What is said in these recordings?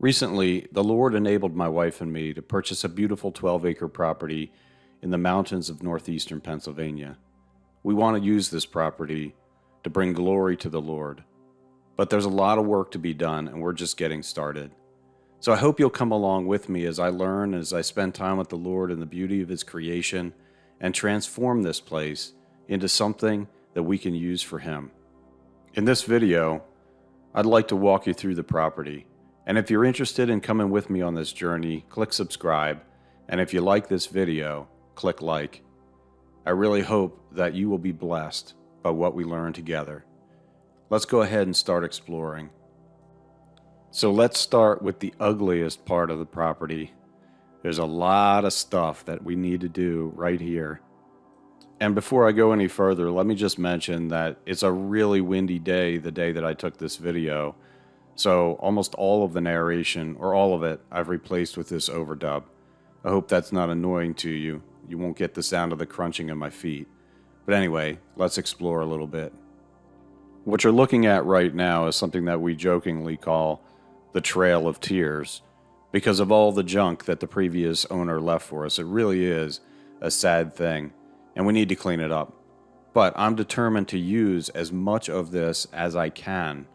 Recently, the Lord enabled my wife and me to purchase a beautiful 12-acre property in the mountains of northeastern Pennsylvania. We want to use this property to bring glory to the Lord, but there's a lot of work to be done, and we're just getting started. So I hope you'll come along with me as I learn, as I spend time with the Lord in the beauty of His creation, and transform this place into something that we can use for Him. In this video, I'd like to walk you through the property. And if you're interested in coming with me on this journey, click subscribe. And if you like this video, click like. I really hope that you will be blessed by what we learn together. Let's go ahead and start exploring. So let's start with the ugliest part of the property. There's a lot of stuff that we need to do right here. And before I go any further, let me just mention that it's a really windy day, the day that I took this video. So almost all of the narration, or all of it, I've replaced with this overdub. I hope that's not annoying to you. You won't get the sound of the crunching of my feet. But anyway, let's explore a little bit. What you're looking at right now is something that we jokingly call the Trail of Tears, because of all the junk that the previous owner left for us. It really is a sad thing, and we need to clean it up. But I'm determined to use as much of this as I can.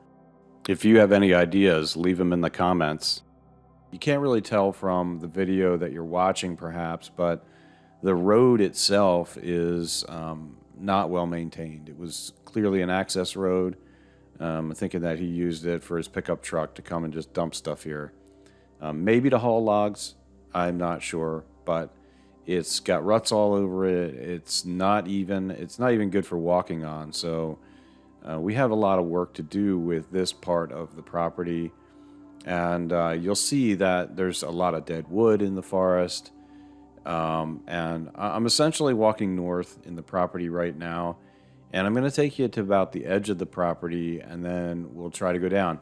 If you have any ideas, leave them in the comments. You can't really tell from the video that you're watching perhaps, but the road itself is not well maintained. It was clearly an access road. I'm thinking that he used it for his pickup truck to come and just dump stuff here. Maybe to haul logs, I'm not sure, but it's got ruts all over it. It's not even good for walking on. So we have a lot of work to do with this part of the property, and you'll see that there's a lot of dead wood in the forest, and I'm essentially walking north in the property right now, and I'm going to take you to about the edge of the property, and then we'll try to go down.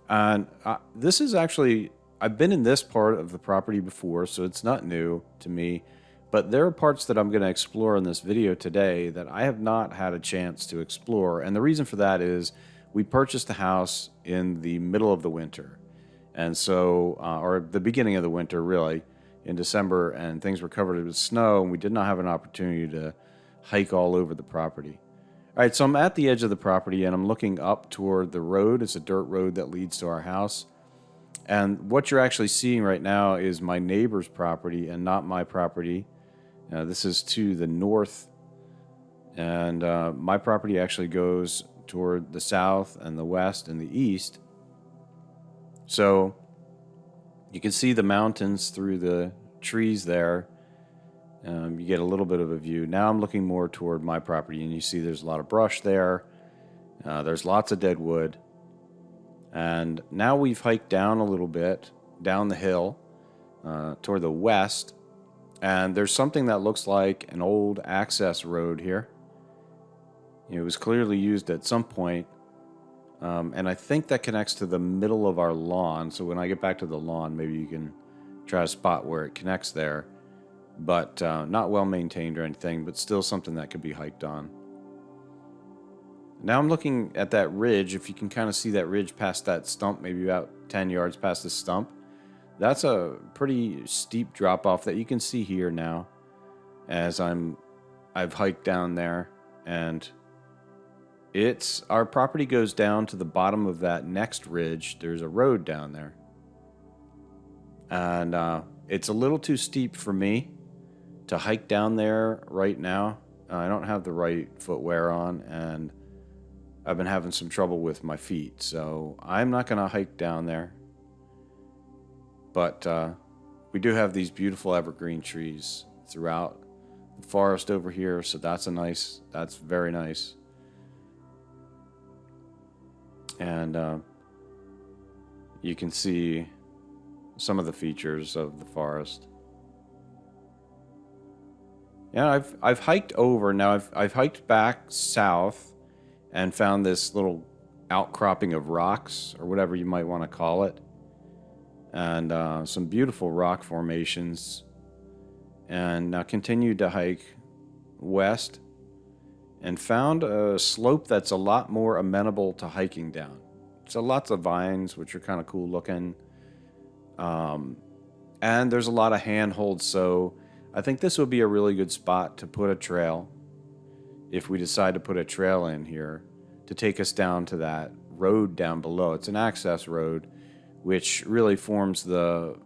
And this is actually, I've been in this part of the property before, so it's not new to me. But there are parts that I'm going to explore in this video today that I have not had a chance to explore. And the reason for that is we purchased the house in the middle of the winter. And so, or the beginning of the winter, really, in December, and things were covered with snow, and we did not have an opportunity to hike all over the property. All right, so I'm at the edge of the property, and I'm looking up toward the road. It's a dirt road that leads to our house. And what you're actually seeing right now is my neighbor's property and not my property. This is to the north, and my property actually goes toward the south and the west and the east. So you can see the mountains through the trees there. You get a little bit of a view. Now I'm looking more toward my property, and you see there's a lot of brush there. There's lots of dead wood. And now we've hiked down a little bit, down the hill toward the west. And there's something that looks like an old access road here. It was clearly used at some point. And I think that connects to the middle of our lawn. So when I get back to the lawn, maybe you can try to spot where it connects there. But not well maintained or anything, but still something that could be hiked on. Now I'm looking at that ridge. If you can kind of see that ridge past that stump, maybe about 10 yards past the stump. That's a pretty steep drop off that you can see here now as I've hiked down there, and our property goes down to the bottom of that next ridge. There's a road down there, and it's a little too steep for me to hike down there right now. I don't have the right footwear on, and I've been having some trouble with my feet, so I'm not going to hike down there. But we do have these beautiful evergreen trees throughout the forest over here, so that's very nice. And you can see some of the features of the forest. Yeah, I've hiked over. Now I've hiked back south and found this little outcropping of rocks, or whatever you might want to call it. And some beautiful rock formations, and continued to hike west and found a slope that's a lot more amenable to hiking down. So lots of vines, which are kind of cool looking. And there's a lot of handholds, so I think this would be a really good spot to put a trail, if we decide to put a trail in here, to take us down to that road down below. It's an access road, which really forms the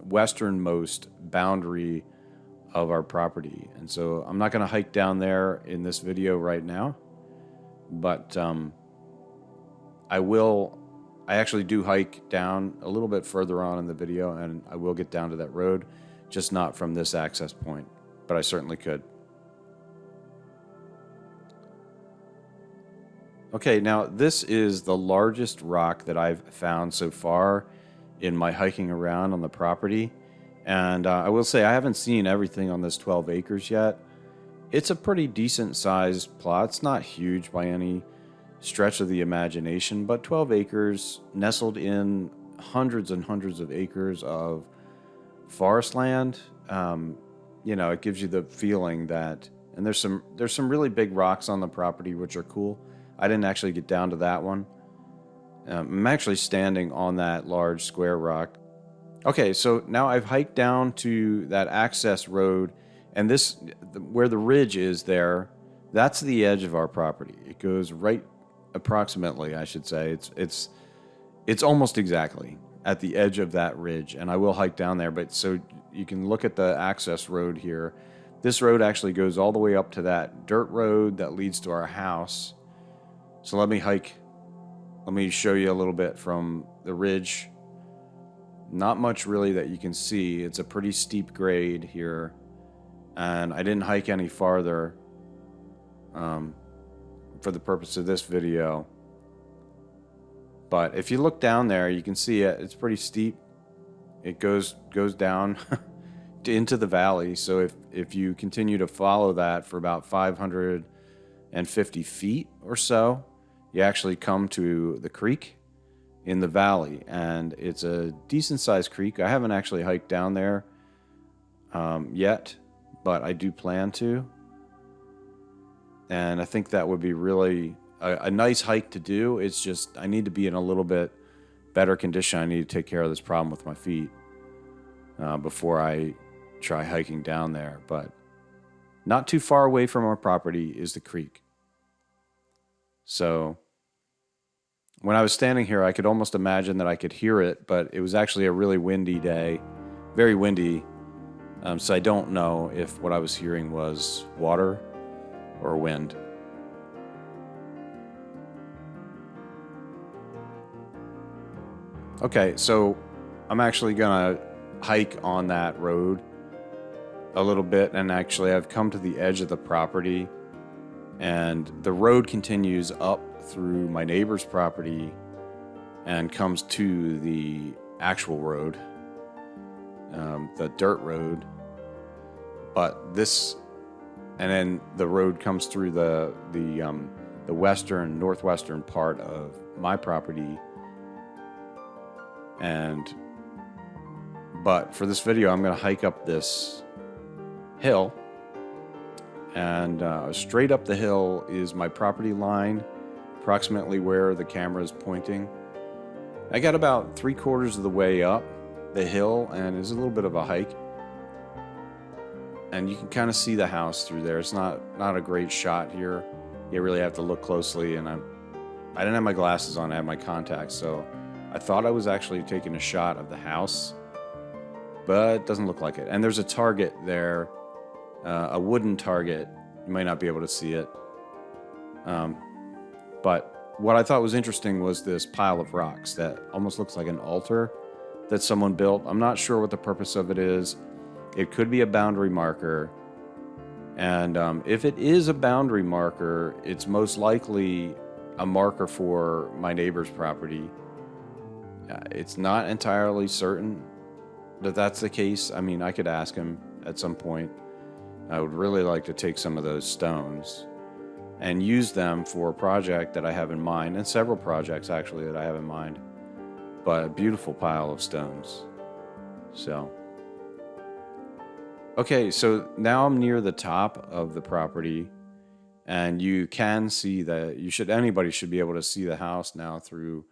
westernmost boundary of our property. And so I'm not going to hike down there in this video right now, but I will. I actually do hike down a little bit further on in the video, and I will get down to that road, just not from this access point, but I certainly could. Okay, now this is the largest rock that I've found so far in my hiking around on the property. And I will say I haven't seen everything on this 12 acres yet. It's a pretty decent sized plot. It's not huge by any stretch of the imagination, but 12 acres nestled in hundreds and hundreds of acres of forest land. It gives you the feeling that, and there's some really big rocks on the property which are cool. I didn't actually get down to that one. I'm actually standing on that large square rock. Okay, so now I've hiked down to that access road, and this, where the ridge is there, that's the edge of our property. It goes right, approximately, I should say. It's almost exactly at the edge of that ridge, and I will hike down there. But so you can look at the access road here. This road actually goes all the way up to that dirt road that leads to our house. So let me show you a little bit from the ridge. Not much really that you can see. It's a pretty steep grade here, and I didn't hike any farther for the purpose of this video. But if you look down there, you can see it. It's pretty steep. It goes down into the valley. So if you continue to follow that for about 550 feet or so, you actually come to the creek in the valley, and it's a decent sized creek. I haven't actually hiked down there yet, but I do plan to. And I think that would be really a nice hike to do. It's just I need to be in a little bit better condition. I need to take care of this problem with my feet before I try hiking down there. But not too far away from our property is the creek. So when I was standing here, I could almost imagine that I could hear it, but it was actually a really windy day, very windy. So I don't know if what I was hearing was water or wind. Okay, so I'm actually gonna hike on that road a little bit, and actually I've come to the edge of the property, and the road continues up through my neighbor's property and comes to the actual road, the dirt road. But this, and then the road comes through the northwestern part of my property. But for this video, I'm going to hike up this hill, and straight up the hill is my property line, approximately where the camera is pointing. I got about 3/4 of the way up the hill, and it's a little bit of a hike, and you can kind of see the house through there. It's not a great shot here. You really have to look closely, and I didn't have my glasses on. I had my contacts, so I thought I was actually taking a shot of the house, but it doesn't look like it. And there's a target there, a wooden target. You might not be able to see it. But what I thought was interesting was this pile of rocks that almost looks like an altar that someone built. I'm not sure what the purpose of it is. It could be a boundary marker. And if it is a boundary marker, it's most likely a marker for my neighbor's property. It's not entirely certain that that's the case. I mean, I could ask him at some point. I would really like to take some of those stones and use them for a project that I have in mind, and several projects actually that I have in mind. But a beautiful pile of stones. So, okay, so now I'm near the top of the property, and you can see that anybody should be able to see the house now through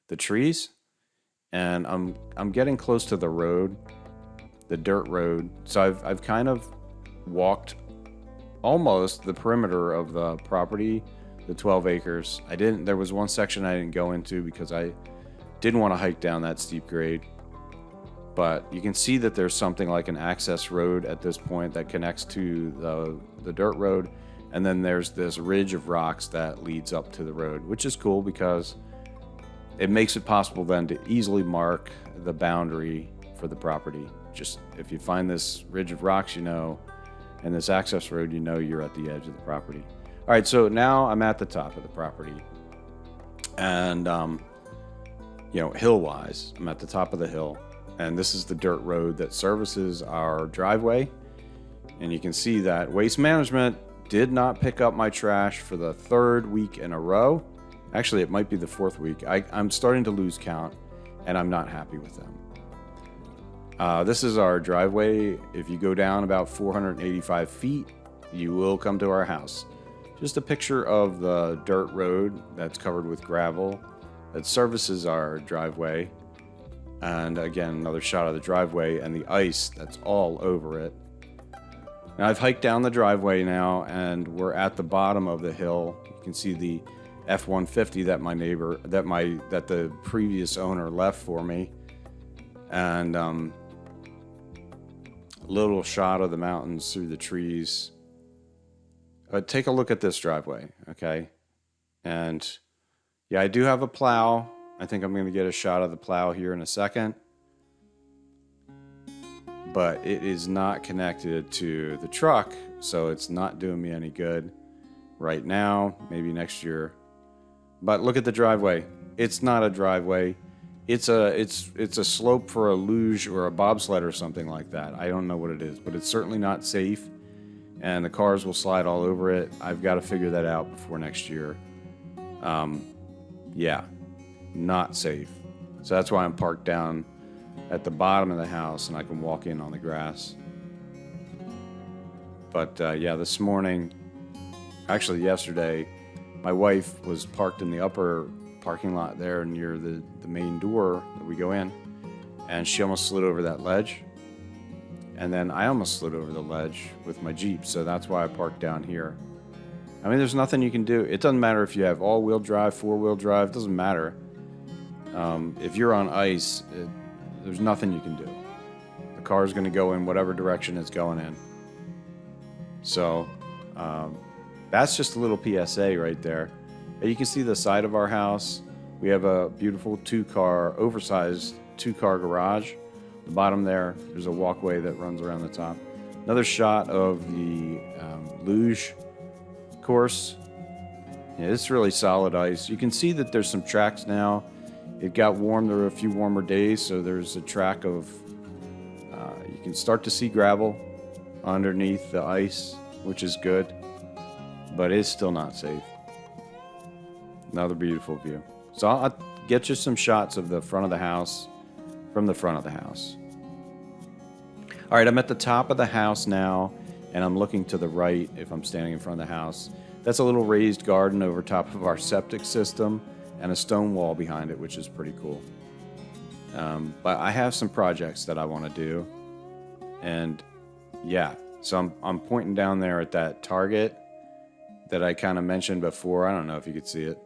the trees. and I'm getting close to the road, the dirt road. So I've kind of walked almost the perimeter of the property, the 12 acres. There was one section I didn't go into because I didn't want to hike down that steep grade. But you can see that there's something like an access road at this point that connects to the dirt road. And then there's this ridge of rocks that leads up to the road, which is cool because it makes it possible then to easily mark the boundary for the property. Just if you find this ridge of rocks, and this access road, you're at the edge of the property. All right, so now I'm at the top of the property. And, hill-wise, I'm at the top of the hill. And this is the dirt road that services our driveway. And you can see that Waste Management did not pick up my trash for the 3rd week in a row. Actually, it might be the 4th week. I'm starting to lose count, and I'm not happy with them. This is our driveway. If you go down about 485 feet, you will come to our house. Just a picture of the dirt road that's covered with gravel that services our driveway. And again, another shot of the driveway and the ice that's all over it. Now I've hiked down the driveway now, and we're at the bottom of the hill. You can see the F-150 that the previous owner left for me. And little shot of the mountains through the trees. Take a look at this driveway, okay? And yeah, I do have a plow. I think I'm going to get a shot of the plow here in a second. But it is not connected to the truck, so it's not doing me any good right now, maybe next year. But look at the driveway. It's not a driveway. It's a slope for a luge or a bobsled or something like that. I don't know what it is, but it's certainly not safe, and the cars will slide all over it. I've got to figure that out before next year. Yeah, not safe. So that's why I'm parked down at the bottom of the house, and I can walk in on the grass. But yeah, this morning, actually yesterday, my wife was parked in the upper parking lot there near the main door that we go in, and she almost slid over that ledge, and then I almost slid over the ledge with my Jeep, so that's why I parked down here. I mean, there's nothing you can do. It doesn't matter if you have all-wheel drive, four-wheel drive, doesn't matter. If you're on ice, there's nothing you can do. The car is going to go in whatever direction it's going in. So that's just a little PSA right there. You can see the side of our house. We have a beautiful oversized two-car garage. The bottom there's a walkway that runs around the top. Another shot of the luge course. Yeah, it's really solid ice. You can see that there's some tracks now. It got warm. There were a few warmer days, so there's a track of... you can start to see gravel underneath the ice, which is good, but it's still not safe. Another beautiful view. So I'll get you some shots of the front of the house, from the front of the house. All right, I'm at the top of the house now, and I'm looking to the right if I'm standing in front of the house. That's a little raised garden over top of our septic system and a stone wall behind it, which is pretty cool. But I have some projects that I want to do, and yeah, so I'm pointing down there at that target that I kind of mentioned before. I don't know if you could see it.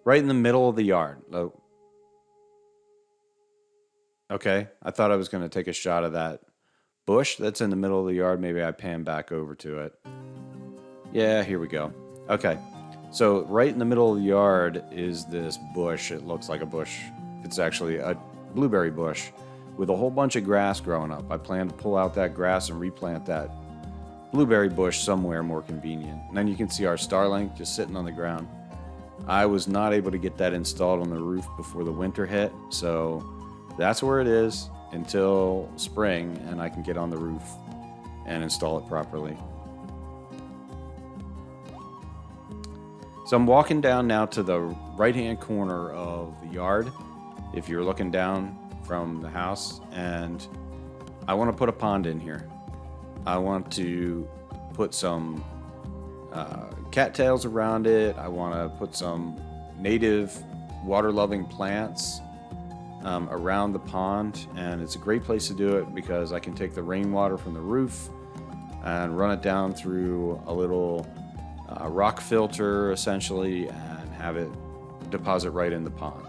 Right in the middle of the yard. Okay, I thought I was going to take a shot of that bush that's in the middle of the yard. Maybe I pan back over to it. Yeah, here we go. Okay, so right in the middle of the yard is this bush. It looks like a bush. It's actually a blueberry bush with a whole bunch of grass growing up. I plan to pull out that grass and replant that blueberry bush somewhere more convenient. And then you can see our Starlink just sitting on the ground. I was not able to get that installed on the roof before the winter hit, so that's where it is until spring, and I can get on the roof and install it properly. So I'm walking down now to the right-hand corner of the yard, if you're looking down from the house, and I want to put a pond in here. I want to put some cattails around it. I want to put some native water-loving plants. around the pond, and it's a great place to do it because I can take the rainwater from the roof and run it down through a little rock filter, essentially, and have it deposit right in the pond.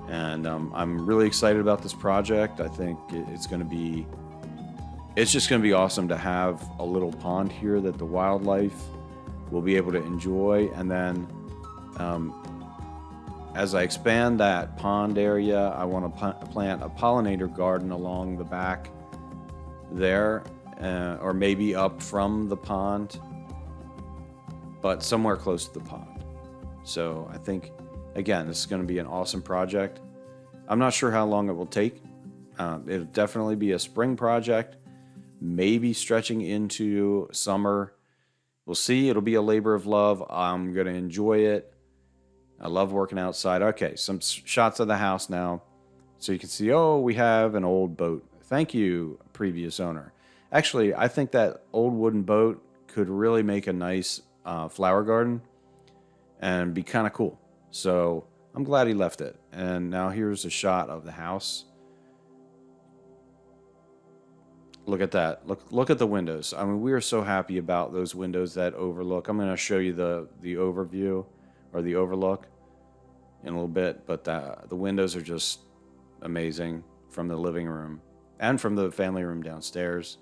And I'm really excited about this project. I think it's just going to be awesome to have a little pond here that the wildlife will be able to enjoy. And then as I expand that pond area, I want to plant a pollinator garden along the back there, or maybe up from the pond, but somewhere close to the pond. So I think, again, this is going to be an awesome project. I'm not sure how long it will take. It'll definitely be a spring project, maybe stretching into summer. We'll see. It'll be a labor of love. I'm going to enjoy it. I love working outside. Okay, some shots of the house now. So you can see, we have an old boat. Thank you, previous owner. Actually, I think that old wooden boat could really make a nice flower garden and be kind of cool. So I'm glad he left it. And now here's a shot of the house. Look at that. Look at the windows. I mean, we are so happy about those windows that overlook. I'm going to show you the overview or the overlook in a little bit, but the windows are just amazing from the living room and from the family room downstairs.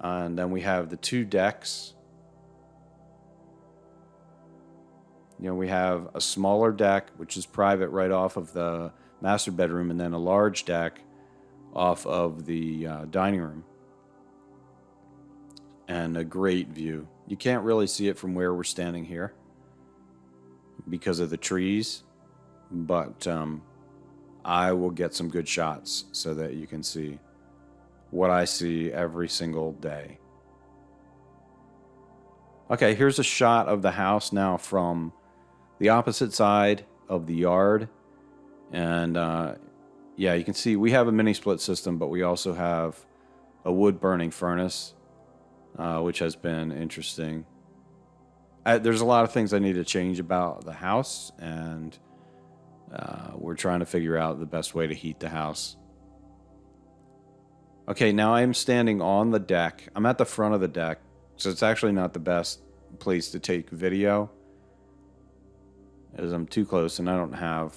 And then we have the 2 decks. We have a smaller deck, which is private right off of the master bedroom, and then a large deck off of the dining room. And a great view. You can't really see it from where we're standing here because of the trees, but I will get some good shots so that you can see what I see every single day. Okay, here's a shot of the house now from the opposite side of the yard. And you can see we have a mini split system, but we also have a wood burning furnace, which has been interesting. There's a lot of things I need to change about the house, and we're trying to figure out the best way to heat the house. Okay, now I'm standing on the deck. I'm at the front of the deck, so it's actually not the best place to take video, as I'm too close and I don't have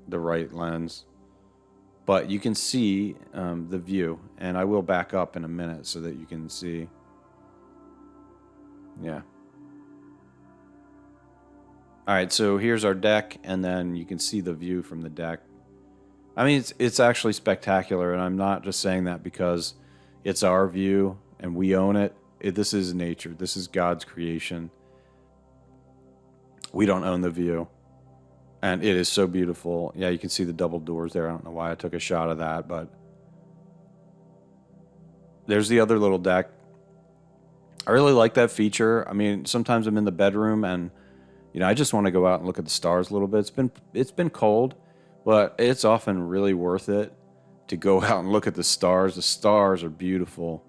the right lens. But you can see the view, and I will back up in a minute so that you can see. Yeah. All right, so here's our deck, and then you can see the view from the deck. I mean, it's actually spectacular, and I'm not just saying that because it's our view and we own it. This is nature. This is God's creation. We don't own the view. And it is so beautiful. Yeah, you can see the double doors there. I don't know why I took a shot of that, but there's the other little deck. I really like that feature. I mean, sometimes I'm in the bedroom and, I just want to go out and look at the stars a little bit. It's been cold, but it's often really worth it to go out and look at the stars. The stars are beautiful.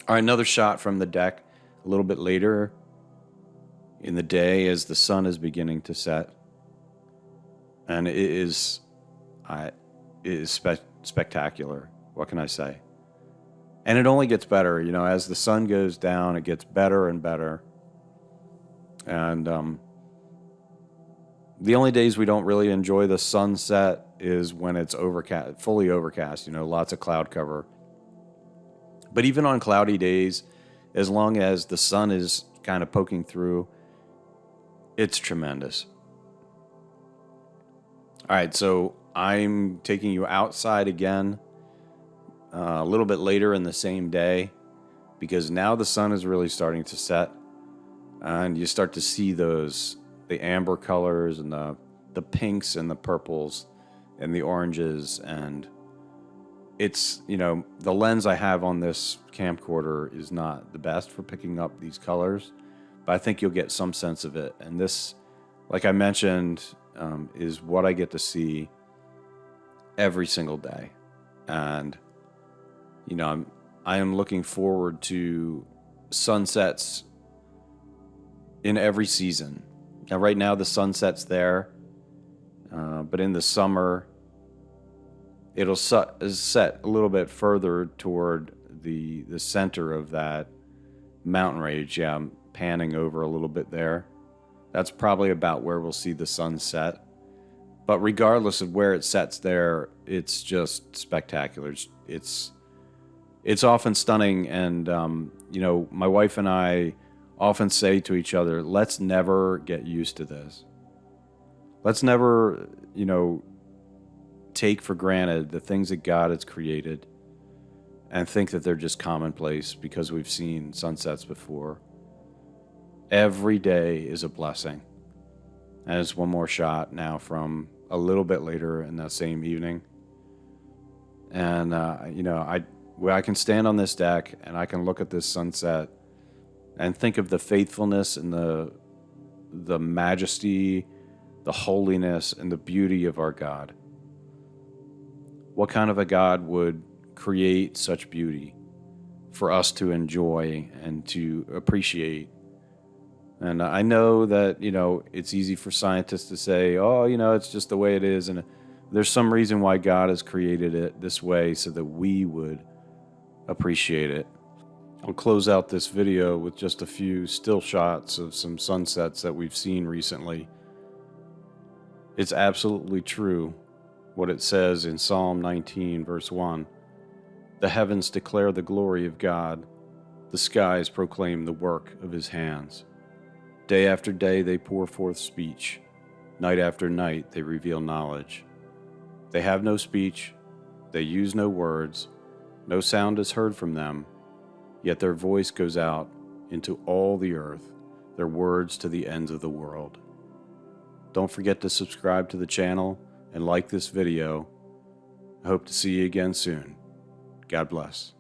All right, another shot from the deck a little bit later in the day as the sun is beginning to set. And it is spectacular. What can I say? And it only gets better. As the sun goes down, it gets better and better. And the only days we don't really enjoy the sunset is when it's overcast, fully overcast, lots of cloud cover. But even on cloudy days, as long as the sun is kind of poking through, it's tremendous. All right, so I'm taking you outside again a little bit later in the same day, because now the sun is really starting to set, and you start to see the amber colors and the pinks and the purples and the oranges, and it's, the lens I have on this camcorder is not the best for picking up these colors, but I think you'll get some sense of it. And this, like I mentioned, is what I get to see every single day. And, I am looking forward to sunsets in every season. Now, right now, the sunset's there. But in the summer, it'll set a little bit further toward the center of that mountain range. Yeah, I'm panning over a little bit there. That's probably about where we'll see the sun set. But regardless of where it sets there, it's just spectacular. It's often stunning, and my wife and I often say to each other, let's never get used to this. Let's never, take for granted the things that God has created and think that they're just commonplace because we've seen sunsets before. Every day is a blessing. And it's one more shot now from a little bit later in that same evening. And, I can stand on this deck and I can look at this sunset and think of the faithfulness and the majesty, the holiness, and the beauty of our God. What kind of a God would create such beauty for us to enjoy and to appreciate? And I know that, it's easy for scientists to say, oh, it's just the way it is. And there's some reason why God has created it this way so that we would appreciate it. I'll close out this video with just a few still shots of some sunsets that we've seen recently. It's absolutely true what it says in Psalm 19, verse 1. The heavens declare the glory of God. The skies proclaim the work of his hands. Day after day they pour forth speech. Night after night they reveal knowledge. They have no speech. They use no words. No sound is heard from them. Yet their voice goes out into all the earth, their words to the ends of the world. Don't forget to subscribe to the channel and like this video. I hope to see you again soon. God bless.